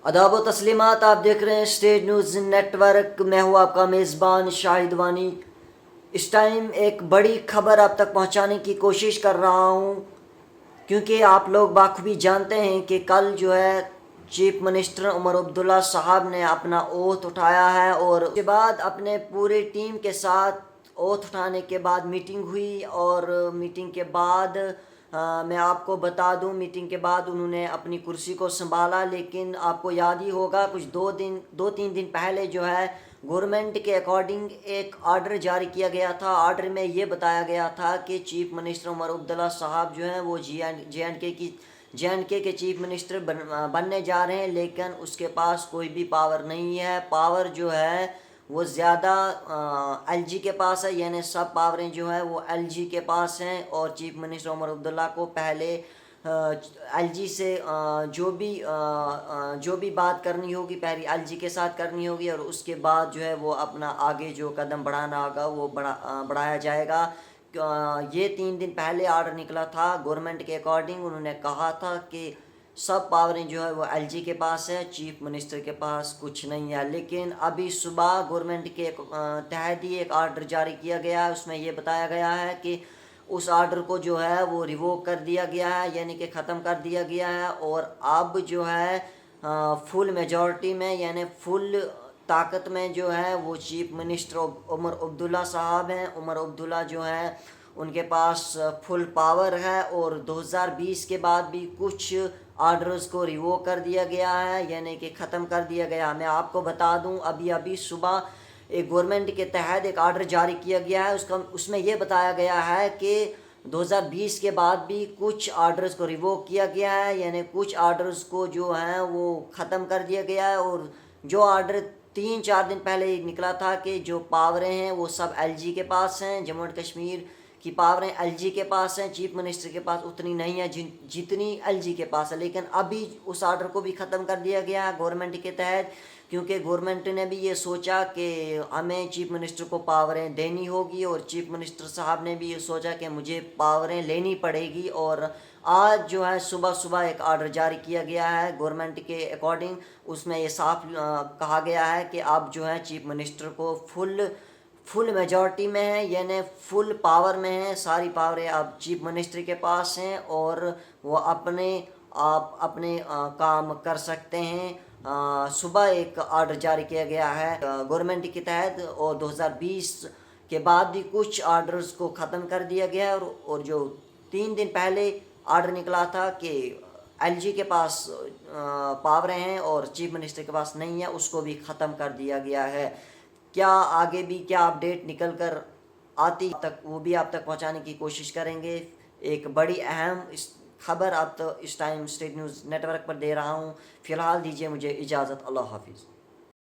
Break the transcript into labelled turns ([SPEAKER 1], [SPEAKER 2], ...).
[SPEAKER 1] आदाब व तस्लीमात, आप देख रहे हैं स्टेट न्यूज़ नेटवर्क। मैं हूँ आपका मेज़बान शाहिद वानी। इस टाइम एक बड़ी खबर आप तक पहुँचाने की कोशिश कर रहा हूँ, क्योंकि आप लोग बाखूबी जानते हैं कि कल जो है चीफ मिनिस्टर उमर अब्दुल्ला साहब ने अपना ओथ उठाया है, और उसके बाद अपने पूरी टीम के साथ ओथ उठाने के बाद मीटिंग हुई। और मीटिंग के बाद मैं आपको बता दूं, मीटिंग के बाद उन्होंने अपनी कुर्सी को संभाला। लेकिन आपको याद ही होगा, कुछ 2-3 दिन पहले जो है गवर्नमेंट के अकॉर्डिंग एक आर्डर जारी किया गया था। आर्डर में ये बताया गया था कि चीफ मिनिस्टर उमर अब्दुल्ला साहब जो हैं वो जे एंड के चीफ मिनिस्टर बनने जा रहे हैं, लेकिन उसके पास कोई भी पावर नहीं है। पावर जो है वो ज़्यादा एलजी के पास है, यानी सब पावरें जो है वो एलजी के पास हैं। और चीफ मिनिस्टर उमर अब्दुल्ला को पहले एलजी से जो भी बात करनी होगी पहले एलजी के साथ करनी होगी, और उसके बाद जो है वो अपना आगे जो कदम बढ़ाना होगा वो बढ़ाया जाएगा। ये 3 दिन पहले आर्डर निकला था गवर्नमेंट के अकॉर्डिंग। उन्होंने कहा था कि सब पावरें जो है वो एलजी के पास है, चीफ मिनिस्टर के पास कुछ नहीं है। लेकिन अभी सुबह गवर्नमेंट के तहत ही एक आर्डर जारी किया गया है। उसमें ये बताया गया है कि उस आर्डर को जो है वो रिवोक कर दिया गया है, यानी कि ख़त्म कर दिया गया है। और अब जो है फुल मेजॉरिटी में, यानी फुल ताकत में जो है वो चीफ मिनिस्टर उमर अब्दुल्ला साहब हैं। उमर अब्दुल्ला जो हैं उनके पास फुल पावर है, और 2020 के बाद भी कुछ आर्डर्स को रिवोक कर दिया गया है, यानी कि ख़त्म कर दिया गया। मैं आपको बता दूं, अभी सुबह एक गवर्नमेंट के तहत एक आर्डर जारी किया गया है। उसमें यह बताया गया है कि 2020 के बाद भी कुछ आर्डर्स को रिवोक किया गया है, यानी कुछ आर्डर्स को जो हैं वो ख़त्म कर दिया गया है। और जो आर्डर 3-4 दिन पहले निकला था कि जो पावरें हैं वो सब एलजी के पास हैं, जम्मू एंड कश्मीर की पावरें एलजी के पास हैं, चीफ मिनिस्टर के पास उतनी नहीं है जितनी एलजी के पास है। लेकिन अभी उस आर्डर को भी ख़त्म कर दिया गया है गवर्नमेंट के तहत, क्योंकि गवर्नमेंट ने भी ये सोचा कि हमें चीफ मिनिस्टर को पावरें देनी होगी, और चीफ मिनिस्टर साहब ने भी ये सोचा कि मुझे पावरें लेनी पड़ेगी। और आज जो है सुबह एक आर्डर जारी किया गया है गवर्नमेंट के अकॉर्डिंग। उसमें ये साफ कहा गया है कि अब जो है चीफ मिनिस्टर को फुल मेजॉरिटी में है, यानी फुल पावर में है। सारी पावरें अब चीफ मिनिस्टर के पास हैं, और वो अपने काम कर सकते हैं। सुबह एक आर्डर जारी किया गया है गवर्नमेंट के तहत, और 2020 के बाद भी कुछ आर्डर्स को ख़त्म कर दिया गया है। और जो 3 दिन पहले आर्डर निकला था कि एलजी के पास पावरें हैं और चीफ मिनिस्टर के पास नहीं है, उसको भी ख़त्म कर दिया गया है। क्या आगे भी क्या अपडेट निकल कर आती तक वो भी आप तक पहुंचाने की कोशिश करेंगे। एक बड़ी अहम खबर आप तो इस टाइम स्टेट न्यूज़ नेटवर्क पर दे रहा हूं। फ़िलहाल दीजिए मुझे इजाज़त। अल्लाह हाफिज़।